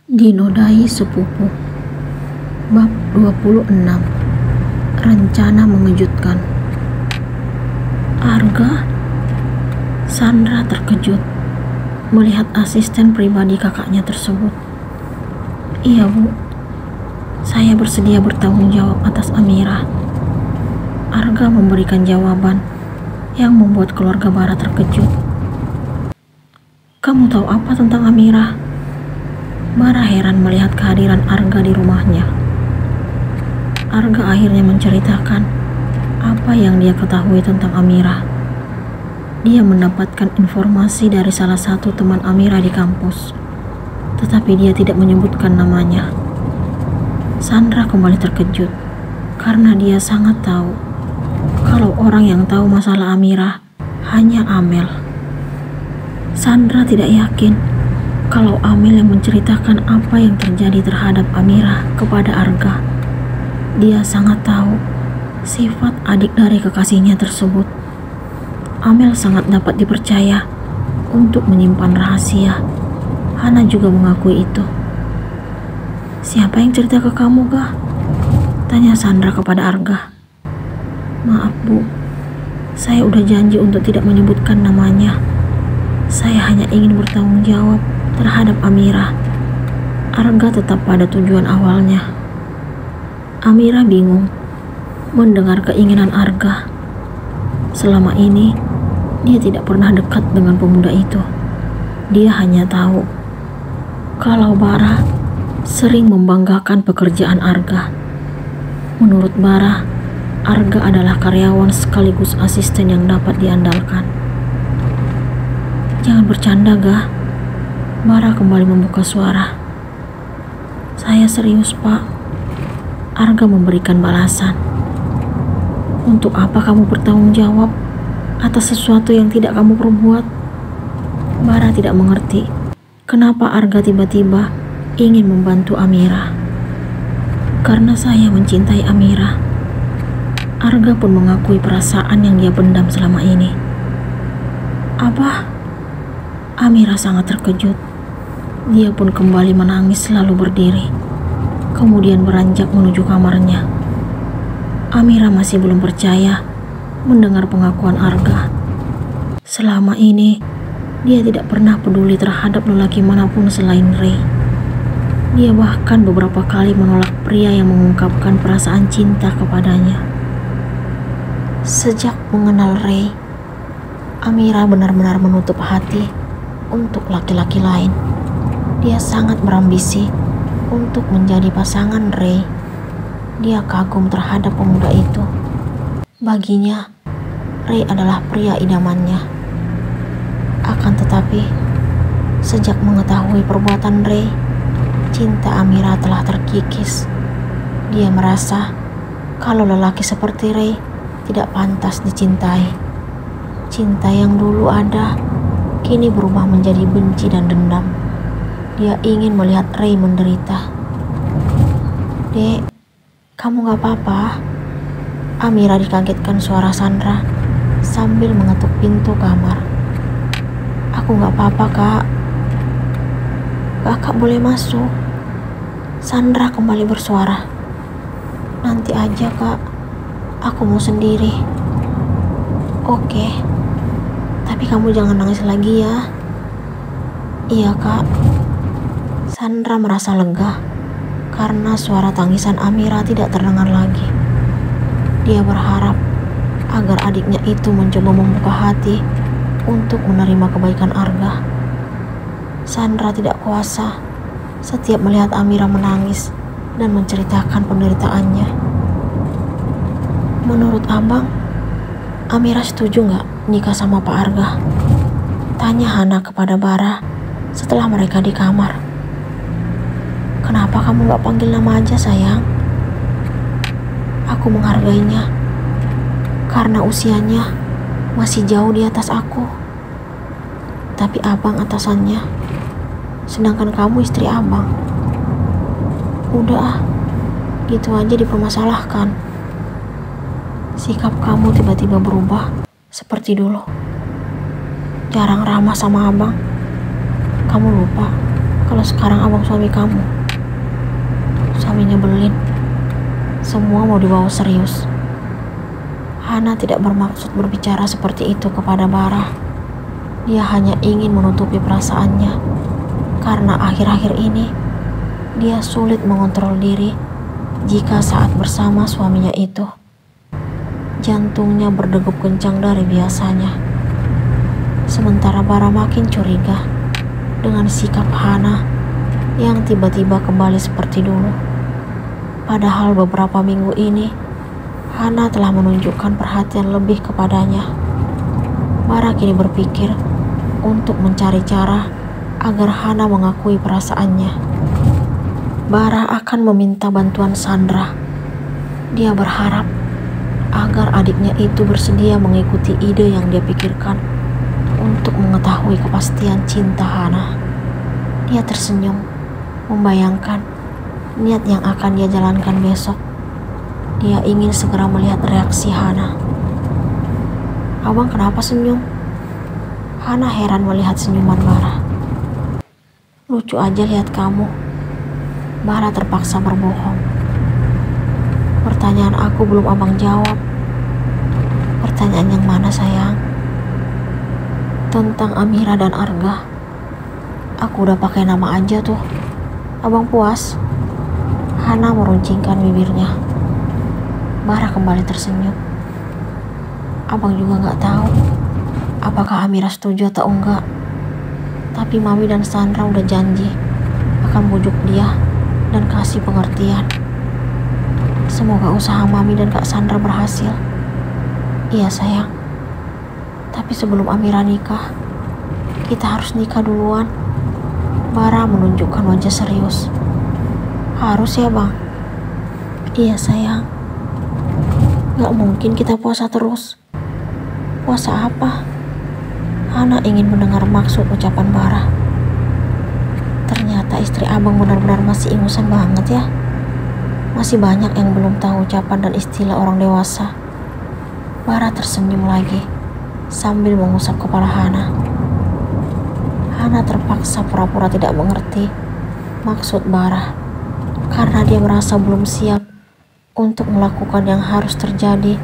Dinodai sepupu. Bab 26. Rencana mengejutkan. Arga? Sandra terkejut melihat asisten pribadi kakaknya tersebut. Iya, Bu. Saya bersedia bertanggung jawab atas Amira. Arga memberikan jawaban yang membuat keluarga Bara terkejut. Kamu tahu apa tentang Amira? Bara heran melihat kehadiran Arga di rumahnya. Arga akhirnya menceritakan apa yang dia ketahui tentang Amira. Dia mendapatkan informasi dari salah satu teman Amira di kampus, tetapi dia tidak menyebutkan namanya. Sandra kembali terkejut karena dia sangat tahu kalau orang yang tahu masalah Amira hanya Amel. Sandra tidak yakin kalau Amel yang menceritakan apa yang terjadi terhadap Amira kepada Arga. Dia sangat tahu sifat adik dari kekasihnya tersebut. Amel sangat dapat dipercaya untuk menyimpan rahasia. Hana juga mengakui itu. Siapa yang cerita ke kamu, Gah? Tanya Sandra kepada Arga. Maaf, Bu. Saya udah janji untuk tidak menyebutkan namanya. Saya hanya ingin bertanggung jawab terhadap Amira. Arga tetap pada tujuan awalnya. Amira bingung mendengar keinginan Arga. Selama ini dia tidak pernah dekat dengan pemuda itu. Dia hanya tahu kalau Bara sering membanggakan pekerjaan Arga. Menurut Bara, Arga adalah karyawan sekaligus asisten yang dapat diandalkan. Jangan bercanda, Gah. Bara kembali membuka suara. Saya serius, Pak. Arga memberikan balasan. Untuk apa kamu bertanggung jawab atas sesuatu yang tidak kamu perbuat? Bara tidak mengerti kenapa Arga tiba-tiba ingin membantu Amira. Karena saya mencintai Amira. Arga pun mengakui perasaan yang dia pendam selama ini. Apa? Amira sangat terkejut. Dia pun kembali menangis lalu berdiri, kemudian beranjak menuju kamarnya. Amira masih belum percaya mendengar pengakuan Arga. Selama ini, dia tidak pernah peduli terhadap lelaki manapun selain Ray. Dia bahkan beberapa kali menolak pria yang mengungkapkan perasaan cinta kepadanya. Sejak mengenal Ray, Amira benar-benar menutup hati untuk laki-laki lain. Dia sangat berambisi untuk menjadi pasangan Ray. Dia kagum terhadap pemuda itu. Baginya, Ray adalah pria idamannya. Akan tetapi, sejak mengetahui perbuatan Ray, cinta Amira telah terkikis. Dia merasa kalau lelaki seperti Ray tidak pantas dicintai. Cinta yang dulu ada, kini berubah menjadi benci dan dendam. Dia ingin melihat Ray menderita. Dek, kamu gak apa-apa? Amira dikagetkan suara Sandra sambil mengetuk pintu kamar. Aku gak apa-apa, Kak. Kakak boleh masuk. Sandra kembali bersuara. Nanti aja, Kak. Aku mau sendiri. Oke. Tapi kamu jangan nangis lagi ya. Iya, Kak. Sandra merasa lega karena suara tangisan Amira tidak terdengar lagi. Dia berharap agar adiknya itu mencoba membuka hati untuk menerima kebaikan Arga. Sandra tidak kuasa setiap melihat Amira menangis dan menceritakan penderitaannya. Menurut abang, Amira setuju nggak nikah sama Pak Arga? Tanya Hana kepada Bara setelah mereka di kamar. Kenapa kamu gak panggil nama aja, sayang? Aku menghargainya karena usianya masih jauh di atas aku. Tapi abang atasannya, sedangkan kamu istri abang. Udah, gitu aja dipermasalahkan. Sikap kamu tiba-tiba berubah seperti dulu. Jarang ramah sama abang. Kamu lupa Kalau sekarang abang suami kamu, suami nyebelin, semua mau dibawa serius. Hana tidak bermaksud berbicara seperti itu kepada Bara. Dia hanya ingin menutupi perasaannya, karena akhir-akhir ini dia sulit mengontrol diri jika saat bersama suaminya itu. Jantungnya berdegup kencang dari biasanya. Sementara Bara makin curiga dengan sikap Hana yang tiba-tiba kembali seperti dulu. Padahal beberapa minggu ini Hana telah menunjukkan perhatian lebih kepadanya. Bara kini berpikir untuk mencari cara agar Hana mengakui perasaannya. Bara akan meminta bantuan Sandra. Dia berharap agar adiknya itu bersedia mengikuti ide yang dia pikirkan untuk mengetahui kepastian cinta Hana. Dia tersenyum, membayangkan niat yang akan dia jalankan besok. Dia ingin segera melihat reaksi Hana. Abang kenapa senyum? Hana heran melihat senyuman Bara. Lucu aja lihat kamu. Bara terpaksa berbohong. Pertanyaan aku belum abang jawab. Pertanyaan yang mana sayang? Tentang Amira dan Arga. Aku udah pakai nama aja tuh. Abang puas? Hana meruncingkan bibirnya. Bara kembali tersenyum. Abang juga gak tahu apakah Amira setuju atau enggak. Tapi Mami dan Sandra udah janji akan bujuk dia dan kasih pengertian. Semoga usaha Mami dan Kak Sandra berhasil. Iya sayang. Tapi sebelum Amira nikah, kita harus nikah duluan. Bara menunjukkan wajah serius. Harus ya bang? Iya sayang. Gak mungkin kita puasa terus. Puasa apa? Hana ingin mendengar maksud ucapan Bara. Ternyata istri abang benar-benar masih ingusan banget ya. Masih banyak yang belum tahu ucapan dan istilah orang dewasa. Bara tersenyum lagi sambil mengusap kepala Hana. Hana terpaksa pura-pura tidak mengerti maksud Bara karena dia merasa belum siap untuk melakukan yang harus terjadi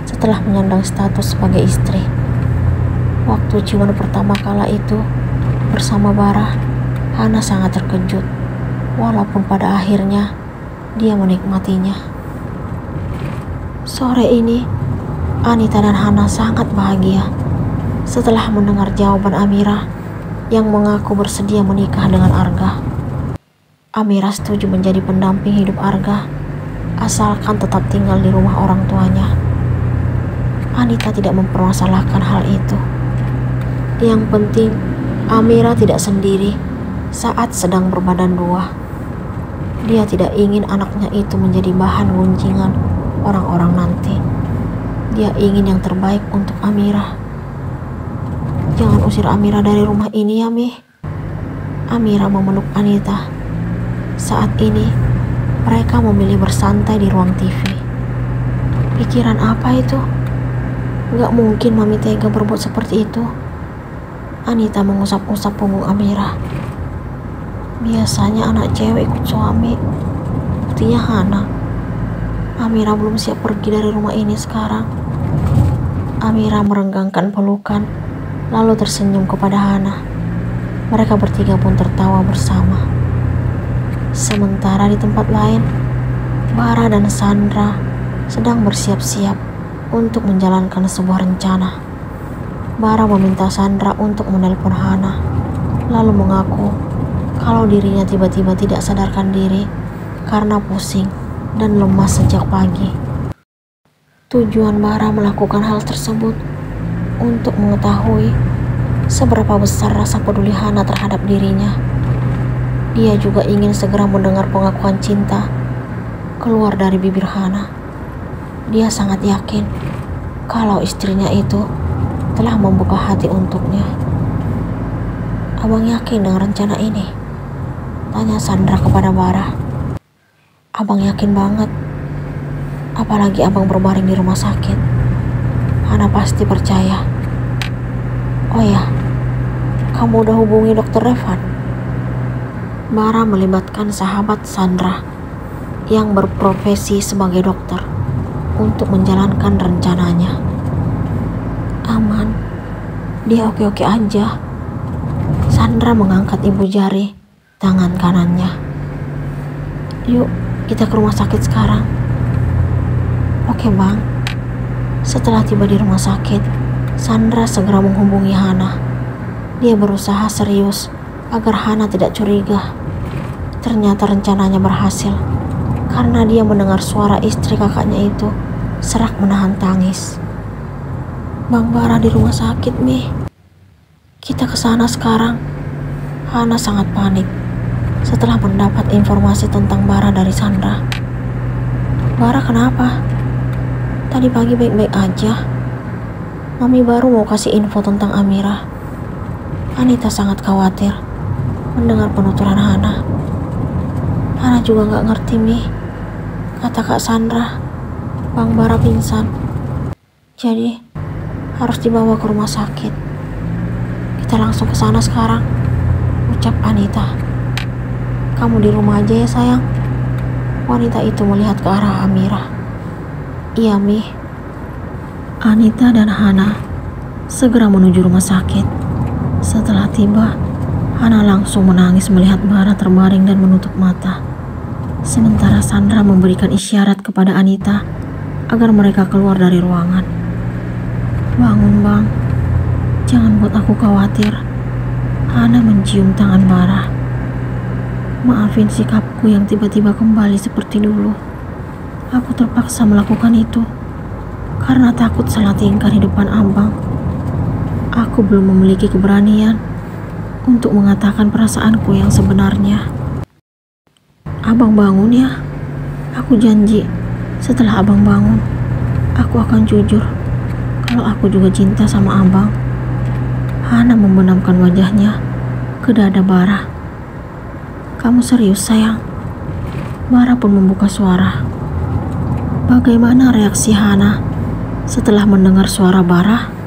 setelah menyandang status sebagai istri. Waktu ciuman pertama kala itu bersama Bara, Hana sangat terkejut, walaupun pada akhirnya dia menikmatinya. Sore ini, Anita dan Hana sangat bahagia setelah mendengar jawaban Amira yang mengaku bersedia menikah dengan Arga. Amira setuju menjadi pendamping hidup Arga asalkan tetap tinggal di rumah orang tuanya. Anita tidak mempermasalahkan hal itu. Yang penting, Amira tidak sendiri saat sedang berbadan dua. Dia tidak ingin anaknya itu menjadi bahan gunjingan orang-orang nanti. Dia ingin yang terbaik untuk Amira. Jangan usir Amira dari rumah ini ya, Mi. Amira memeluk Anita. Saat ini, mereka memilih bersantai di ruang TV. Pikiran apa itu? Gak mungkin Mami tega berbuat seperti itu. Anita mengusap-usap punggung Amira. Biasanya anak cewek ikut suami. Buktinya Hana. Amira belum siap pergi dari rumah ini sekarang. Amira merenggangkan pelukan, lalu tersenyum kepada Hana. Mereka bertiga pun tertawa bersama. Sementara di tempat lain, Bara dan Sandra sedang bersiap-siap untuk menjalankan sebuah rencana. Bara meminta Sandra untuk menelpon Hana, lalu mengaku kalau dirinya tiba-tiba tidak sadarkan diri karena pusing dan lemas sejak pagi. Tujuan Bara melakukan hal tersebut untuk mengetahui seberapa besar rasa peduli Hana terhadap dirinya. Dia juga ingin segera mendengar pengakuan cinta keluar dari bibir Hana. Dia sangat yakin kalau istrinya itu telah membuka hati untuknya. Abang yakin dengan rencana ini? Tanya Sandra kepada Bara. Abang yakin banget. Apalagi abang berbaring di rumah sakit. Hana pasti percaya. Oh ya, kamu udah hubungi dokter Revan? Bara melibatkan sahabat Sandra yang berprofesi sebagai dokter untuk menjalankan rencananya. Aman, dia oke-oke aja. Sandra mengangkat ibu jari tangan kanannya. Yuk, kita ke rumah sakit sekarang. Oke bang. Setelah tiba di rumah sakit, Sandra segera menghubungi Hana. Dia berusaha serius agar Hana tidak curiga. Ternyata rencananya berhasil karena dia mendengar suara istri kakaknya itu serak menahan tangis. Bang Bara di rumah sakit, Mi. Kita ke sana sekarang. Hana sangat panik setelah mendapat informasi tentang Bara dari Sandra. Bara kenapa? Tadi pagi baik-baik aja. Mami baru mau kasih info tentang Amira. Anita sangat khawatir mendengar penuturan Hana. Hana juga gak ngerti, Mi. Kata Kak Sandra, Bang Bara pingsan. Jadi harus dibawa ke rumah sakit. Kita langsung ke sana sekarang, ucap Anita. Kamu di rumah aja ya sayang. Wanita itu melihat ke arah Amira. Iya, Mi. Anita dan Hana segera menuju rumah sakit. Setelah tiba, Hana langsung menangis melihat Bara terbaring dan menutup mata. Sementara Sandra memberikan isyarat kepada Anita agar mereka keluar dari ruangan. Bangun bang, jangan buat aku khawatir. Hana mencium tangan Bara. Maafin sikapku yang tiba-tiba kembali seperti dulu. Aku terpaksa melakukan itu karena takut salah tingkah di depan abang. Aku belum memiliki keberanian untuk mengatakan perasaanku yang sebenarnya. Abang bangun ya. Aku janji setelah abang bangun, aku akan jujur kalau aku juga cinta sama abang. Hana membenamkan wajahnya ke dada Bara. Kamu serius sayang? Bara pun membuka suara. Bagaimana reaksi Hana setelah mendengar suara Bara?